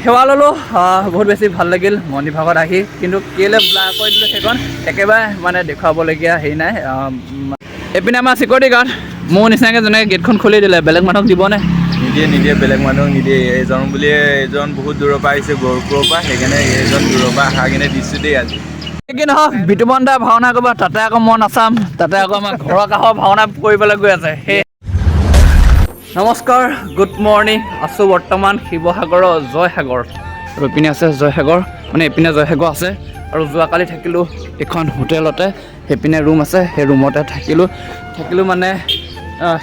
সেৱা ল'লোঁ বহুত বেছি ভাল লাগিল মন্দিৰ ভাগত আহি কিন্তু কেলৈ ব্লাৰ কৰি দিলোঁ সেইখন একেবাৰে মানে দেখুৱাবলগীয়া হেৰি নাই এইপিনে আমাৰ চিকিউৰিটি গাৰ্ড মোৰ নিচিনাকৈ যেনেকৈ গেটখন খুলি দিলে বেলেগ মানুহক দিবনে নিদিয়ে বেলেগ মানুহক নিদিয়ে এইজন বুলিয়ে এইজন বহুত দূৰৰ পৰা আহিছে গহপুৰৰ পৰা সেইকাৰণে এইজন দূৰৰ পৰা অহা কিনে দিছোঁ দেই আজি কি নহওক বিতুপন দাই ভাওনা কৰিব তাতে আকৌ মই নাচাম তাতে আকৌ আমাৰ ঘৰৰ কাষৰ ভাওনা কৰিবলৈ গৈ আছে সেই নমস্কাৰ গুড মৰ্ণিং আছোঁ বৰ্তমান শিৱসাগৰৰ জয়সাগৰ আৰু এইপিনে আছে জয়সাগৰ মানে এইপিনে জয়সাগৰ আছে আৰু যোৱাকালি থাকিলোঁ এখন হোটেলতে সেইপিনে ৰুম আছে সেই ৰুমতে থাকিলোঁ মানে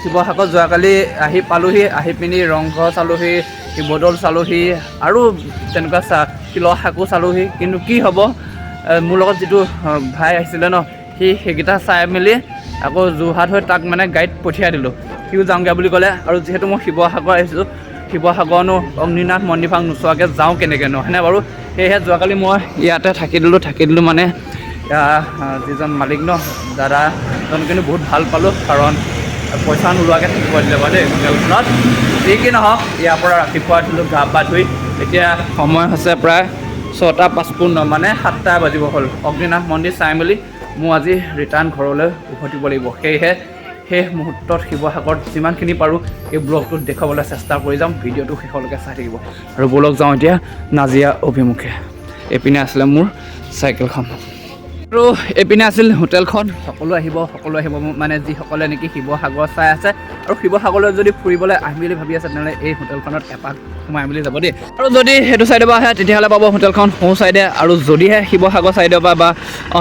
শিৱসাগৰ যোৱাকালি আহি পালোঁহি আহি পিনি ৰংঘৰ চালোঁহি শিৱদৌল চালোঁহি আৰু তেনেকুৱা শিলশাকো চালোঁহি কিন্তু কি হ'ব মোৰ লগত যিটো ভাই আহিছিলে ন সেইকেইটা চাই মেলি আকৌ যোৰহাট হৈ তাক মানে গাড়ীত পঠিয়াই দিলোঁ সিও যাওঁগৈ বুলি ক'লে আৰু যিহেতু মই শিৱসাগৰ আহিছোঁ শিৱসাগৰনো অগ্নিনাথ মন্দিৰভাগ নোচোৱাকৈ যাওঁ কেনেকৈ নহয়নে বাৰু সেয়েহে যোৱাকালি মই ইয়াতে থাকি দিলোঁ মানে যিজন মালিক ন দাদাজন কিন্তু বহুত ভাল পালোঁ কাৰণ পইচা নোলোৱাকৈ থাকিব দিলে বাৰু দেই হোটেলখনত যি কি নহওক ইয়াৰ পৰা ৰাতিপুৱা উঠিলোঁ গা পা ধুই এতিয়া সময় হৈছে প্ৰায় 6:55 মানে 7টা বাজিব হ'ল অগ্নিনাথ মন্দিৰ চাই মেলি মই আজি ৰিটাৰ্ণ ঘৰলৈ উভতিব লাগিব সেয়েহে সেই মুহূৰ্তত শিৱসাগৰত যিমানখিনি পাৰোঁ এই ব্লগটোত দেখুৱাবলৈ চেষ্টা কৰি যাম ভিডিঅ'টো শেষলৈকে চাই থাকিব আৰু ব্লগ যাওঁ এতিয়া নাজিৰা অভিমুখে এইপিনে আছিলে মোৰ চাইকেলখন আৰু এইপিনে আছিল হোটেলখন সকলো আহিব মানে যিসকলে নেকি শিৱসাগৰ চাই আছে আৰু শিৱসাগৰলৈ যদি ফুৰিবলৈ আহিম বুলি ভাবি আছে তেনেহ'লে এই হোটেলখনত এপাক সোমাই মেলি যাব দেই আৰু যদি সেইটো ছাইডৰ পৰা আহে তেতিয়াহ'লে পাব হোটেলখন সোঁ ছাইডে আৰু যদিহে শিৱসাগৰ ছাইডৰ পৰা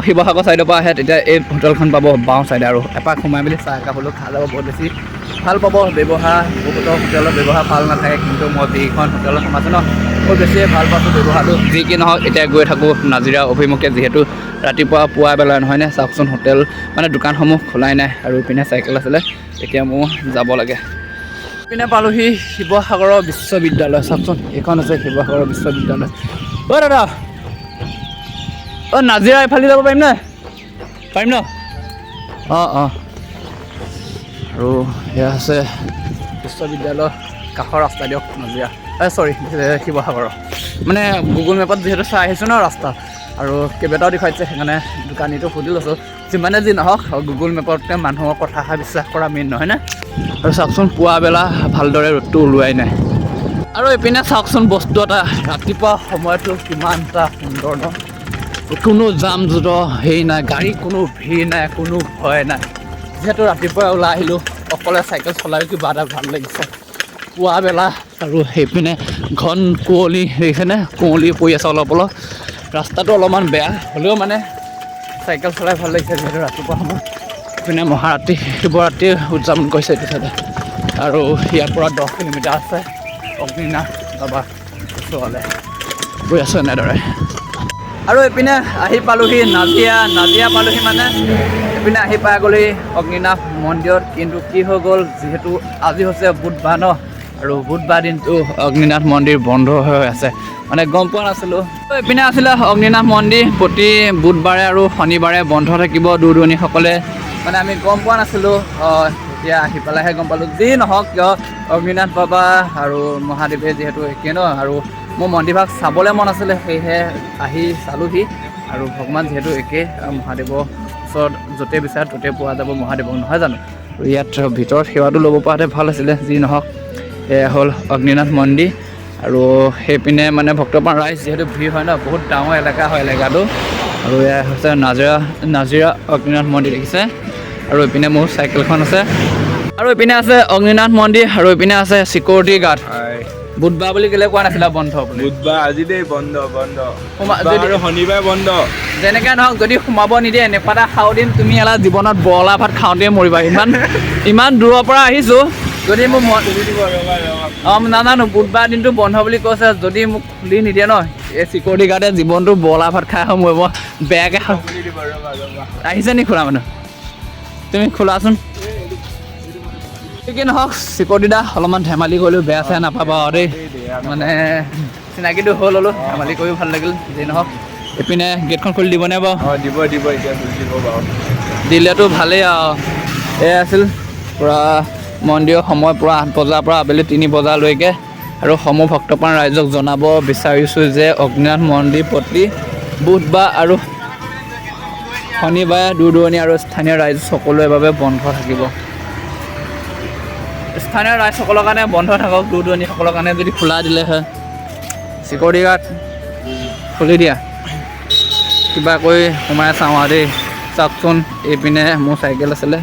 শিৱসাগৰ ছাইডৰ পৰা আহে তেতিয়া এই হোটেলখন পাব বাওঁ ছাইডে আৰু এপাক সোমাই মেলি চাহ একাপ হ'লেও খাই যাব বহুত বেছি ভাল পাব ব্যৱহাৰ বহুতৰ হোটেলৰ ব্যৱহাৰ ভাল নাথাকে কিন্তু মই যিখন হোটেলত সোমাইছোঁ ন বহুত বেছিয়ে ভাল পাইছোঁ ব্যৱহাৰটো যি কি নহওক এতিয়া গৈ থাকোঁ নাজিৰা অভিমুখে যিহেতু ৰাতিপুৱা পুৱা বেলা নহয়নে চাওকচোন হোটেল মানে দোকানসমূহ খোলাই নাই আৰু ইপিনে চাইকেল আছিলে এতিয়া মোৰ যাব লাগে ইপিনে পালোঁহি শিৱসাগৰৰ বিশ্ববিদ্যালয় চাওকচোন এইখন আছে শিৱসাগৰৰ বিশ্ববিদ্যালয় দাদা নাজিৰা এইফালে যাব পাৰিম ন অঁ আৰু এয়া আছে বিশ্ববিদ্যালয়ৰ কাষৰ ৰাস্তা দিয়ক নাজিৰা শিৱসাগৰৰ মানে গুগল মেপত যিহেতু চাই আহিছোঁ ন ৰাস্তা আৰু কেইবাটাও দেখুৱাইছে সেইকাৰণে দোকানীটো সুধি লৈছোঁ যিমানে যি নহওক গুগল মেপতে মানুহৰ কথাষাৰ বিশ্বাস কৰা মেইন নহয়নে আৰু চাওকচোন পুৱা বেলা ভালদৰে ৰ'দটো ওলোৱাই নাই আৰু এইপিনে চাওকচোন বস্তু এটা ৰাতিপুৱা সময়টো কিমান এটা সুন্দৰ ন কোনো জাম জোঁট হেৰি নাই গাড়ী কোনো ভিৰ নাই কোনো ভয় নাই যিহেতু ৰাতিপুৱা ওলাই আহিলোঁ অকলে চাইকেল চলাই কিবা এটা ভাল লাগিছে পুৱা বেলা আৰু সেইপিনে ঘন কুঁৱলী দেখিছেনে কুঁৱলী পৰি আছে অলপ ৰাস্তাটো অলপমান বেয়া হ'লেও মানে চাইকেল চলাই ভাল লাগিছে যিহেতু ৰাতিপুৱা সময়ত এইপিনে মহাৰাত্ৰি শিৱৰাত্ৰি উদযাপন কৰিছে এইটো চাইডে আৰু ইয়াৰ পৰা 10 কিলোমিটাৰ আছে অগ্নিনাথ বাবা ওচৰলৈ গৈ আছোঁ এনেদৰে আৰু এইপিনে আহি পালোঁহি নাজিৰা পালোঁহি মানে এইপিনে আহি পাই গ'লেই অগ্নিনাথ মন্দিৰত কিন্তু কি হৈ গ'ল যিহেতু আজি হৈছে বুধবাৰ ন আৰু বুধবাৰ দিনটো অগ্নিনাথ মন্দিৰ বন্ধ হৈ আছে মানে গম পোৱা নাছিলোঁ এইপিনে আছিলে অগ্নিনাথ মন্দিৰ প্ৰতি বুধবাৰে আৰু শনিবাৰে বন্ধ থাকিব দূৰ দূৰণিসকলে মানে আমি গম পোৱা নাছিলোঁ এতিয়া আহি পেলাইহে গম পালোঁ যি নহওক কিয় অগ্নিনাথ বাবা আৰু মহাদেৱে যিহেতু একে ন আৰু মোৰ মন্দিৰভাগ চাবলৈ মন আছিলে সেয়েহে আহি চালোঁহি আৰু ভগৱান যিহেতু একে মহাদেৱৰ ওচৰত য'তে বিচাৰে ত'তে পোৱা যাব মহাদেৱক নহয় জানো আৰু ইয়াত ভিতৰত সেৱাটো ল'ব পৰাতে ভাল আছিলে যি নহওক এয়া হ'ল অগ্নিনাথ মন্দিৰ আৰু সেইপিনে মানে ভক্তপ্ৰাণ ৰাইজ যিহেতু ভিৰ হয় ন বহুত ডাঙৰ এলেকা হয় এলেকাটো আৰু এয়া হৈছে নাজিৰা অগ্নিনাথ মন্দিৰ দেখিছে আৰু এইপিনে মোৰ চাইকেলখন আছে আৰু এইপিনে আছে অগ্নিনাথ মন্দিৰ আৰু এইপিনে আছে চিকিউৰিটি গাৰ্ড বুধবাৰ বুলি কেলৈ কোৱা নাছিলে বন্ধ বুলি বুধবাৰ আজি দেই বন্ধ আৰু শনিবাৰে বন্ধ যেনেকৈ নহওক যদি সোমাব নিদিয়ে এনেকুৱা এটা খাওঁ দিন তুমি এলা জীৱনত বৰলা ভাত খাওঁতে মৰিবা ইমান দূৰৰ পৰা আহিছোঁ যদি মোক নাজানো বুধবাৰ দিনটো বন্ধ বুলি কৈছে যদি মোক খুলি নিদিয়ে ন এই চিকিউৰিটি গাৰ্ডে জীৱনটো বৰলা ভাত খাই মৰিব বেয়াকৈ আহিছে নি খোলা মানুহ তুমি খোলাচোন কি নহওক চিকিউৰিটিদা অলপমান ধেমালি কৰিলোঁ বেয়া চেয়া নাপাবা আৰু দেই মানে চিনাকিটো হৈ ল'লোঁ ধেমালি কৰিও ভাল লাগিল যি নহওক এইপিনে গেটখন খুলি দিবনে বাৰু দিব এতিয়া দিব বাৰু দিলেতো ভালেই আৰু এয়া আছিল পূৰা মন্দিৰৰ সময় পূৰা 8 বজাৰ পৰা আবেলি 3 বজালৈকে আৰু সমূহ ভক্তপ্ৰাণ ৰাইজক জনাব বিচাৰিছোঁ যে অগ্নিনাথ মন্দিৰ প্ৰতি বুধবাৰ আৰু শনিবাৰে দূৰ দূৰণি আৰু স্থানীয় ৰাইজ সকলোৰে বাবে বন্ধ থাকিব। স্থানীয় ৰাইজসকলৰ কাৰণে বন্ধ থাকক, দূৰ দূৰণিসকলৰ কাৰণে যদি খোলা দিলে হয়। চিকিউৰিটি গাৰ্ড খুলি দিয়া, কিবা কৰি সোমাই চাওঁ আৰু দেই। চাওকচোন, এইপিনে মোৰ চাইকেল আছিলে।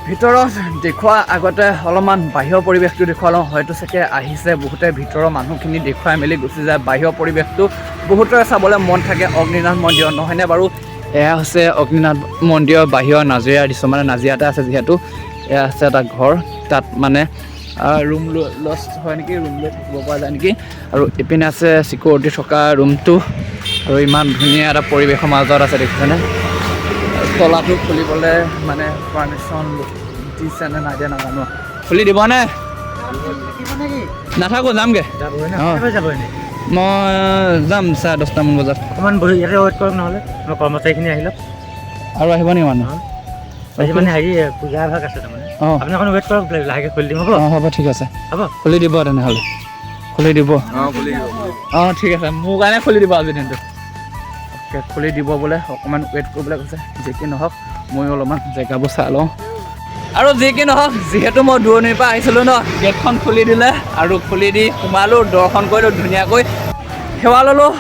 ভিতৰত দেখুওৱা আগতে অলপমান বাহিৰৰ পৰিৱেশটো দেখুৱাই লওঁ। হয়তো চাগে আহিছে বহুতে, ভিতৰৰ মানুহখিনি দেখুৱাই মেলি গুচি যায়। বাহিৰৰ পৰিৱেশটো বহুতৰে চাবলৈ মন থাকে অগ্নিনাথ মন্দিৰত, নহয়নে বাৰু? এয়া হৈছে অগ্নিনাথ মন্দিৰৰ বাহিৰৰ নাজিৰা দৃশ্য, মানে নাজিৰাতে আছে যিহেতু। এয়া আছে এটা ঘৰ, তাত মানে ৰুম লজ হয় নেকি, ৰুম লৈ থাকিব পৰা যায় নেকি। আৰু ইপিনে আছে চিকিউৰিটি থকা ৰুমটো, আৰু ইমান ধুনীয়া এটা পৰিৱেশৰ মাজত আছে দেখিছেনে। তলাটো খুলিবলৈ মানে পাৰ্মিশ্যন দিছে নে নাই দিয়া নাজানো। খুলি দিবনে? নাথাকোঁ, যামগৈ। মই যাম 10:30মান বজাত। অকণমান বহি ইয়াতে ৱেইট কৰক, নহ'লে আমাৰ কৰ্মচাৰীখিনি আহি লওক। আৰু আহিব নেকি মানুহ? আজি মানে হেৰি পূজা ভাগ আছে তাৰমানে। আপুনি অকণ ৱেইট কৰক, লাহেকৈ খুলি দিম। হ'ব হ'ব, ঠিক আছে, হ'ব, খুলি দিব তেনেহ'লে। খুলি দিব, ঠিক আছে, মোৰ কাৰণে খুলি দিব আজি দিনটো। অ'কে, খুলি দিব বোলে। অকণমান ৱেইট কৰিবলৈ কৈছে। যি কি নহওক, ময়ো অলপমান জেগাবোৰ চাই লওঁ। আৰু যি কি নহওক, যিহেতু মই দূৰণিৰ পৰা আহিছিলোঁ ন, গেটখন খুলি দিলে আৰু খুলি দি সোমালোঁ, দৰ্শন কৰিলোঁ ধুনীয়াকৈ, সেৱা ল'লোঁ।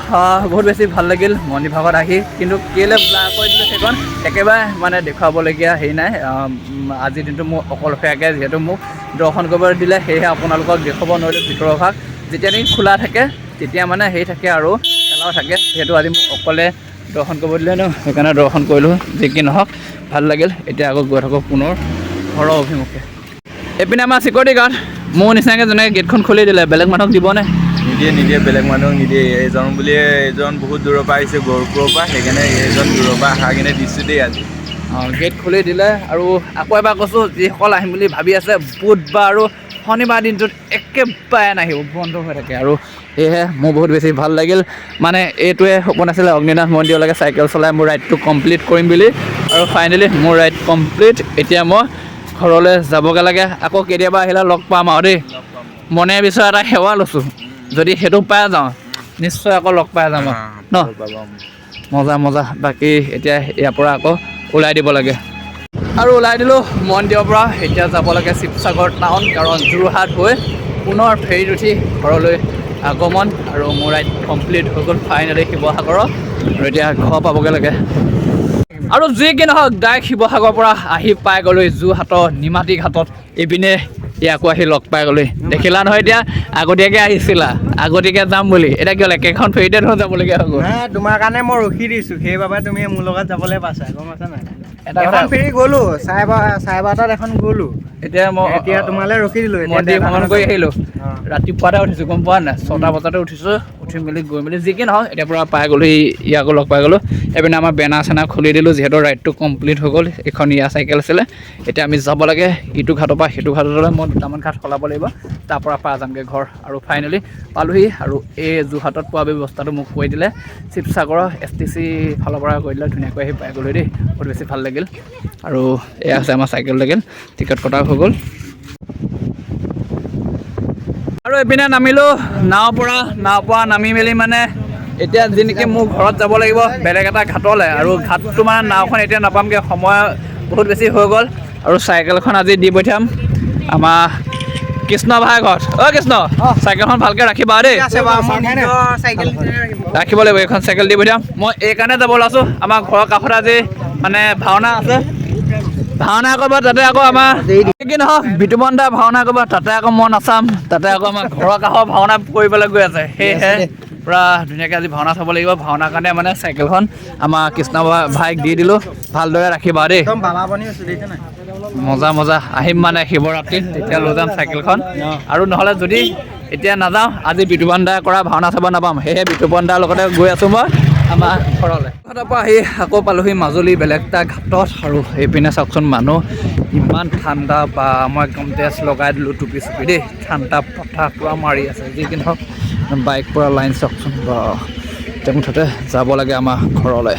বহুত বেছি ভাল লাগিল মন্দিৰ ভাগত আহি। কিন্তু কেলৈ ব্লাৰ কৰি দিলে সেইখন একেবাৰে মানে দেখুৱাবলগীয়া হেৰি নাই। আজিৰ দিনটো মোক অকলশৰীয়াকৈ যিহেতু মোক দৰ্শন কৰিব দিলে, সেয়েহে আপোনালোকক দেখুৱাব নোৱাৰিলোঁ ভিতৰৰ ভাগ। যেতিয়া নেকি খোলা থাকে তেতিয়া মানে হেৰি থাকে আৰু এলাও থাকে। যিহেতু আজি মোক অকলে দৰ্শন কৰিব দিলে ন, সেইকাৰণে দৰ্শন কৰিলোঁ। যি কি নহওক ভাল লাগিল। এতিয়া আকৌ গৈ থাকোঁ পুনৰ ঘৰৰ অভিমুখে। এইপিনে আমাৰ চিকিউৰিটি গাৰ্ড মোৰ নিচিনাকৈ যেনেকৈ গেটখন খুলি দিলে, বেলেগ মানুহক দিবনে? নিদিয়ে, বেলেগ মানুহক নিদিয়ে। এইজন বুলিয়ে, এইজন বহুত দূৰৰ পৰা আহিছে, গহপুৰৰ পৰা, সেইকাৰণে এইজন দূৰৰ পৰা অহা কিনে দিছোঁ দেই আজি। গেট খুলি দিলে। আৰু আকৌ এবাৰ কৈছোঁ, যিসকল আহিম বুলি ভাবি আছে, বুধবাৰ আৰু শনিবাৰ দিনটোত একেবাৰে নাহিব, বন্ধ হৈ থাকে। আৰু সেয়েহে মোৰ বহুত বেছি ভাল লাগিল। মানে এইটোৱে সপোন আছিলে অগ্নিনাথ মন্দিৰলৈকে চাইকেল চলাই মোৰ ৰাইডটো কমপ্লিট কৰিম বুলি। আৰু ফাইনেলি মোৰ ৰাইড কমপ্লিট। এতিয়া মই ঘৰলৈ যাবগৈ লাগে। আকৌ কেতিয়াবা আহিলে লগ পাম আৰু দেই। মনে বিচৰা এটা সেৱা লৈছোঁ, যদি সেইটো পাই যাওঁ নিশ্চয় আকৌ লগ পাই যাম ন। মজা। বাকী এতিয়া ইয়াৰ পৰা আকৌ ওলাই দিব লাগে। আৰু ওলাই দিলোঁ মন্দিৰৰ পৰা। এতিয়া যাব লাগে শিৱসাগৰ টাউন, কাৰণ যোৰহাট হৈ পুনৰ ফেৰীত উঠি ঘৰলৈ আগমন। আৰু মোৰ ৰাইড কমপ্লিট হৈ গ'ল ফাইনেলি শিৱসাগৰত। আৰু এতিয়া ঘৰ পাবগৈ লাগে। আৰু যি কি নহওক, ডাইৰেক্ট শিৱসাগৰৰ পৰা আহি পাই গ'লোঁ যোৰহাটৰ নিমাতী ঘাটত। এইপিনে ইয়াকো আহি লগ পাই গ'লোঁ। দেখিলা নহয়, এতিয়া আগতীয়াকৈ আহিছিলা, আগতীয়াকৈ যাম বুলি, এতিয়া কি হ'ল একেখন ফেৰীতে ধৰ যাবলগীয়া হৈ গ'ল। তোমাৰ কাৰণে মই ৰখি দিছোঁ, সেইবাবে তুমি মোৰ লগত যাবলৈ পাইছা, গম পাইছা নাই? এটা এখন ফেৰী গ'লোঁ, 12:30 এখন গ'লোঁ। এতিয়া তোমালৈ ৰখি দিলোঁ। মন্দিৰ ভ্ৰমণ কৰি আহিলোঁ। ৰাতিপুৱাতে উঠিছোঁ, গম পোৱা নাই? 6টা বজাতে উঠিছোঁ। উঠি মেলি গৈ মেলি যি কি নহওক, এতিয়া পৰা পাই গ'লোঁ, ইয়াকো লগ পাই গ'লোঁ। এইপিনে আমাৰ বেনাৰ চেনাৰ খুলি দিলোঁ, যিহেতু ৰাইডটো কমপ্লিট হৈ গ'ল। এখন ইয়াৰ চাইকেল আছিলে। এতিয়া আমি যাব লাগে ইটো ঘাটৰ পৰা সেইটো ঘাটলৈ। মই দুটামান ঘাট সলাব লাগিব, তাৰ পৰা পাই যামগৈ ঘৰ। আৰু ফাইনেলি পালোহি। আৰু এই যোৰহাটত পোৱা ব্যৱস্থাটো মোক কৰি দিলে শিৱসাগৰৰ STC ফালৰ পৰা কৰি দিলে। ধুনীয়াকৈ আহি পাই গ'লোঁ দেই, বহুত বেছি ভাল লাগিল। আৰু এয়া আছে আমাৰ চাইকেল লাগিল, টিকেট কটা হৈ গ'ল। আৰু এইপিনে নামিলোঁ নাৱৰ পৰা নামি মেলি মানে এতিয়া যি নেকি মোৰ ঘৰত যাব লাগিব বেলেগ এটা ঘাটলৈ। আৰু ঘাটটো মানে নাওখন এতিয়া নাপামগৈ, সময় বহুত বেছি হৈ গ'ল। আৰু চাইকেলখন আজি দি পঠিয়াম আমাৰ কৃষ্ণ ভাই ঘৰত। কৃষ্ণ, চাইকেলখন ভালকৈ ৰাখিবা দেই। ৰাখিব লাগিব, এইখন চাইকেল দি পঠিয়াম। মই এইকাৰণে যাব ওলাইছোঁ, আমাৰ ঘৰৰ কাষত আজি মানে ভাওনা আছে। ভাওনা কৰিব তাতে আকৌ আমাৰ কি নহওক বিতুপন দাই ভাওনা কৰিব, তাতে আকৌ মই নাচাম। তাতে আকৌ আমাৰ ঘৰৰ কাষৰ ভাওনা কৰিবলৈ গৈ আছে। সেয়েহে পূৰা ধুনীয়াকৈ আজি ভাওনা চাব লাগিব। ভাওনাৰ কাৰণে মানে চাইকেলখন আমাৰ কৃষ্ণ ভাইক দি দিলোঁ। ভালদৰে ৰাখিবা দেই। মজা আহিম মানে শিৱৰাত্ৰিত, তেতিয়া লৈ যাম চাইকেলখন। আৰু নহ'লে যদি এতিয়া নাযাওঁ, আজি বিতুপন দাই কৰা ভাওনা চাব নাপাম। সেয়েহে বিতুপন দাৰ লগতে গৈ আছোঁ মই আমাৰ ঘৰলৈ। ঘৰৰ পৰা আহি আকৌ পালোহি মাজুলী বেলেগ এটা ঘাটত। আৰু এইপিনে চাওকচোন মানুহ ইমান ঠাণ্ডা, বা মই একদম ড্ৰেছ লগাই দিলোঁ, টুপি চুপি দেই। ঠাণ্ডা পথাৰ পূৰা মাৰি আছে। যি কি নহওক বাইক পূৰা লাইন চাওকচোন। বা এতিয়া মুঠতে যাব লাগে আমাৰ ঘৰলৈ।